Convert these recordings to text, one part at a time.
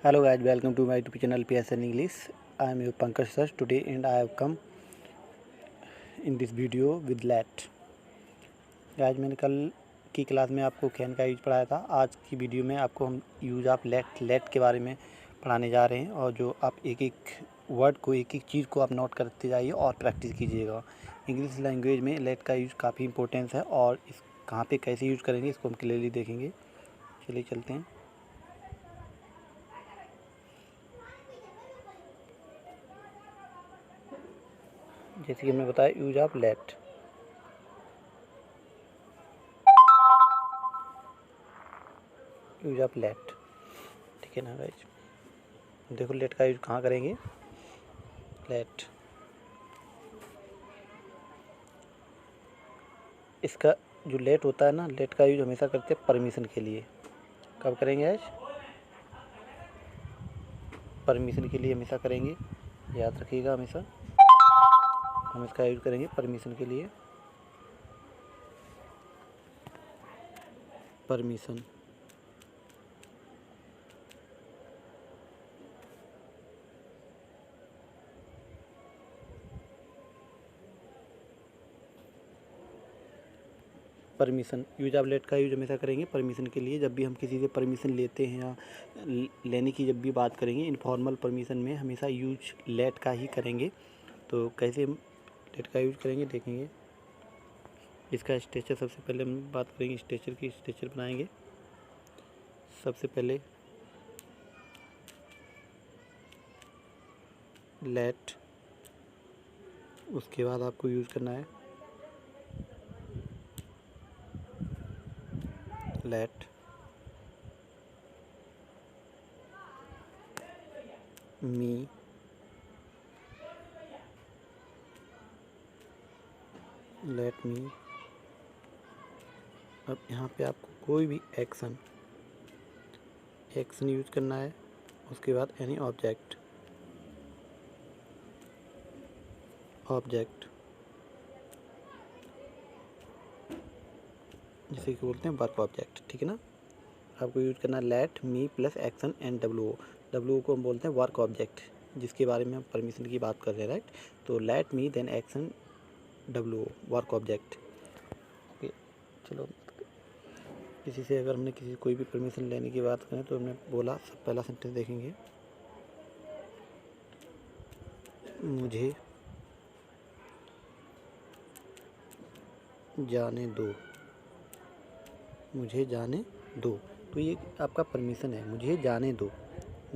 Hello guys, welcome to my YouTube channel PSN English. I am your Pankaj sir today and I have come in this video with let. आज मैंने कल की class में आपको can का use पढ़ाया था। आज की वीडियो में आपको हम यूज ऑफ लेट के बारे में पढ़ाने जा रहे हैं और जो आप एक एक वर्ड को एक एक चीज़ को आप नोट करते जाइए और प्रैक्टिस कीजिएगा। इंग्लिश लैंग्वेज में लेट का यूज काफ़ी इंपॉर्टेंस है और इस कहाँ पे कैसे यूज़ करेंगे इसको हम क्लियरली देखेंगे। चलिए चलते हैं। जैसे कि हमने बताया use of let. Use of let, ठीक है ना गाइज। देखो लेट का यूज कहाँ करेंगे। लेट, इसका जो लेट होता है ना, लेट का यूज हमेशा करते हैं परमिशन के लिए। कब करेंगे आज? परमिशन के लिए हमेशा करेंगे, याद रखिएगा हमेशा। हम इसका यूज करेंगे परमिशन के लिए। Permission, permission use of let का यूज हमेशा करेंगे परमिशन के लिए। जब भी हम किसी से परमिशन लेते हैं या लेने की जब भी बात करेंगे इनफॉर्मल परमिशन में हमेशा यूज लेट का ही करेंगे। तो कैसे हम लेट का यूज करेंगे देखेंगे। इसका स्ट्रक्चर सबसे पहले हम बात करेंगे स्ट्रक्चर की। स्ट्रक्चर बनाएंगे सबसे पहले लेट, उसके बाद आपको यूज़ करना है लेट मी, लेट मी। अब यहाँ पे आपको कोई भी एक्शन यूज करना है। उसके बाद एनी ऑब्जेक्ट जिसे कि बोलते हैं वर्क ऑब्जेक्ट, ठीक है ना। आपको यूज करना है let me plus action and W को हम बोलते हैं वर्क ऑब्जेक्ट, जिसके बारे में हम परमिशन की बात कर रहे हैं, राइट। तो let me then action W work object. Okay, चलो किसी से अगर हमने किसी कोई भी परमिशन लेने की बात करें तो हमने बोला सब पहला सेंटेंस देखेंगे, मुझे जाने दो, मुझे जाने दो। तो ये आपका परमिशन है, मुझे जाने दो,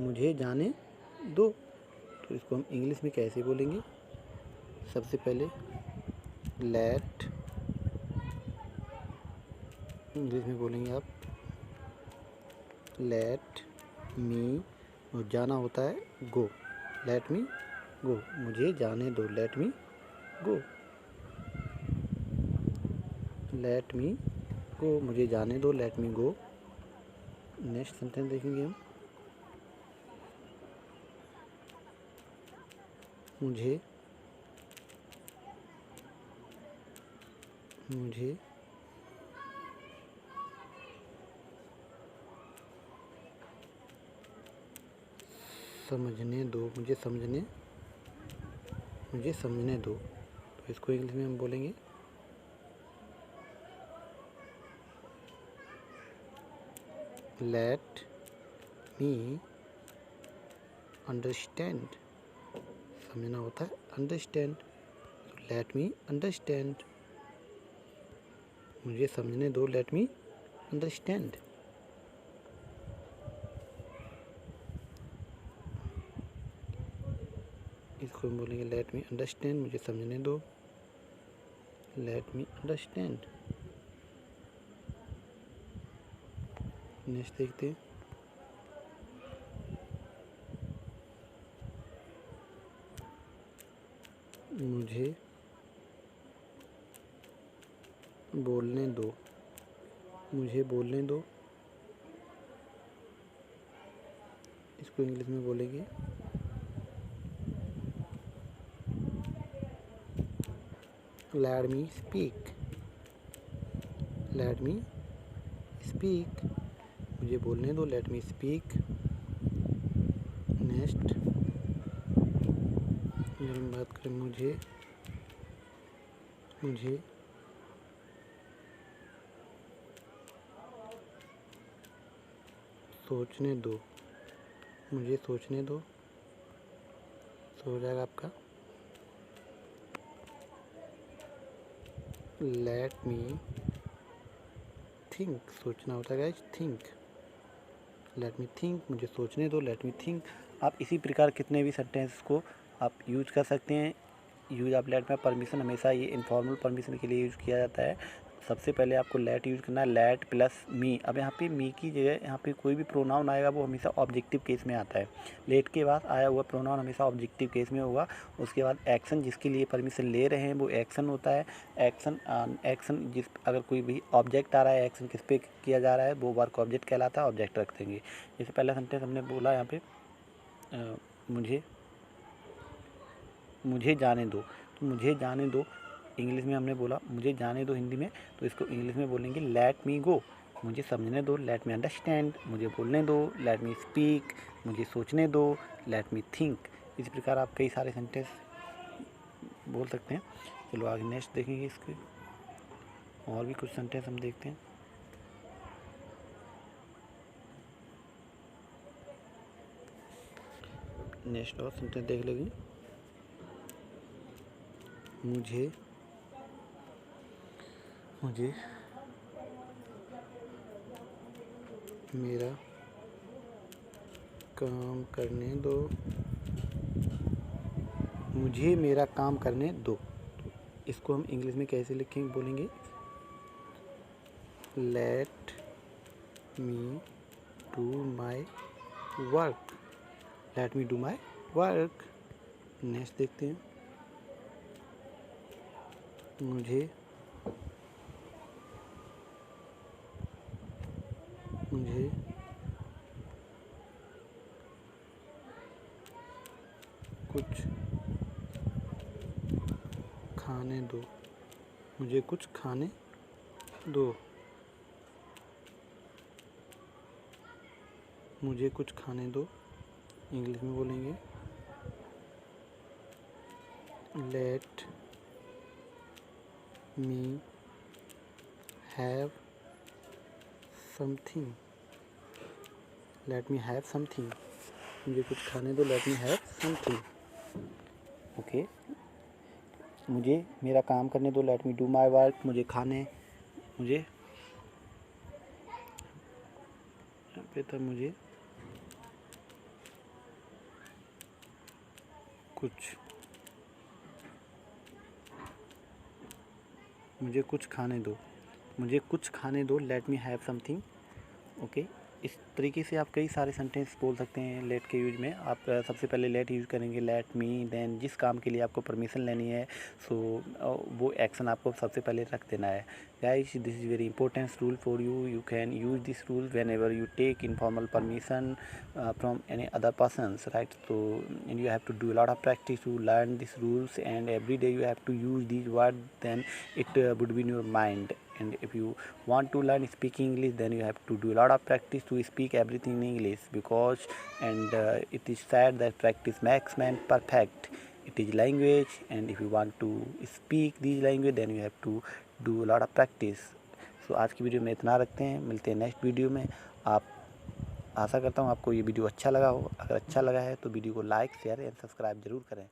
मुझे जाने दो। तो इसको हम इंग्लिश में कैसे बोलेंगे? सबसे पहले लेट, इंग्लिश में बोलेंगे आप लेट मी, और जाना होता है गो, लेट मी गो, मुझे जाने दो, लेट मी गो, लेट मी गो, मुझे जाने दो, लेट मी गो। नेक्स्ट सेंटेंस देखेंगे हम, मुझे समझने दो, मुझे समझने दो। तो इसको इंग्लिश में हम बोलेंगे लेट मी अंडरस्टैंड, समझना होता है अंडरस्टैंड। लेट मी अंडरस्टैंड, मुझे समझने दो, लेट मी अंडरस्टैंड। इसको हम बोलेंगे लेट मी अंडरस्टैंड, मुझे समझने दो, लेट मी अंडरस्टैंड। नेक्स्ट देखते हैं, मुझे बोलने दो, मुझे बोलने दो। इसको इंग्लिश में बोलेंगे let me speak, let me speak, मुझे बोलने दो, लेट मी स्पीक। नेक्स्ट अगर हम बात करें मुझे सोचने दो, मुझे सोचने दो, तो हो जाएगा आपका लेट मी थिंक। सोचना होता है guys think, let me think, मुझे सोचने दो, लेट मी थिंक। आप इसी प्रकार कितने भी सेंटेंस को आप यूज कर सकते हैं। यूज ऑफ लेट में परमिशन हमेशा ये इनफॉर्मल परमिशन के लिए यूज़ किया जाता है। सबसे पहले आपको लेट यूज़ करना है, लेट प्लस मी। अब यहाँ पे मी की जगह यहाँ पे कोई भी प्रोनाउन आएगा वो हमेशा ऑब्जेक्टिव केस में आता है। लेट के बाद आया हुआ प्रोनाउन हमेशा ऑब्जेक्टिव केस में होगा। उसके बाद एक्शन जिसके लिए परमिशन ले रहे हैं वो एक्शन होता है। एक्शन जिस अगर कोई भी ऑब्जेक्ट आ रहा है, एक्शन किस पे किया जा रहा है वो वर्क ऑब्जेक्ट कहलाता है, ऑब्जेक्ट रख देंगे। जैसे पहला सेंटेंस हमने बोला यहाँ पे मुझे जाने दो, तो मुझे जाने दो इंग्लिश में हमने बोला मुझे जाने दो हिंदी में, तो इसको इंग्लिश में बोलेंगे लेट मी गो। मुझे समझने दो, लेट मी अंडरस्टैंड। मुझे बोलने दो, लेट मी स्पीक। मुझे सोचने दो, लेट मी थिंक। इस प्रकार आप कई सारे सेंटेंस बोल सकते हैं। चलो आगे नेक्स्ट देखेंगे इसके और भी कुछ सेंटेंस हम देखते हैं। नेक्स्ट और सेंटेंस देख लेंगे। मुझे मेरा काम करने दो, मुझे मेरा काम करने दो। इसको हम इंग्लिश में कैसे लिखेंगे बोलेंगे let me do my work, let me do my work. Next देखते हैं। मुझे कुछ खाने दो, मुझे कुछ खाने दो, मुझे कुछ खाने दो। इंग्लिश में बोलेंगे let me have something, let me have something. मुझे कुछ खाने दो, let me have something. Okay, मुझे मेरा काम करने दो, let me do my work. मुझे मुझे कुछ खाने दो, मुझे कुछ खाने दो, let me have something. Okay, इस तरीके से आप कई सारे सेंटेंस बोल सकते हैं लेट के यूज में। आप सबसे पहले लेट यूज़ करेंगे, लेट मी, देन जिस काम के लिए आपको परमिशन लेनी है सो वो एक्शन आपको सबसे पहले रख देना है। Guys, this is very important rule for you. You can use this rule whenever you take informal permission from any other persons, right? So and you have to do a lot of practice to learn these rules, and every day you have to use these words, then it would be in your mind. And if you want to learn speaking English, then you have to do a lot of practice to speak everything in English, because it is said that practice makes man perfect. It is language, and if you want to speak these language, then you have to do a lot of practice. So आज की video में इतना रखते हैं, मिलते हैं next video में। आप आशा करता हूँ आपको ये वीडियो अच्छा लगा हो। अगर अच्छा लगा है तो वीडियो को लाइक, शेयर एंड सब्सक्राइब जरूर करें।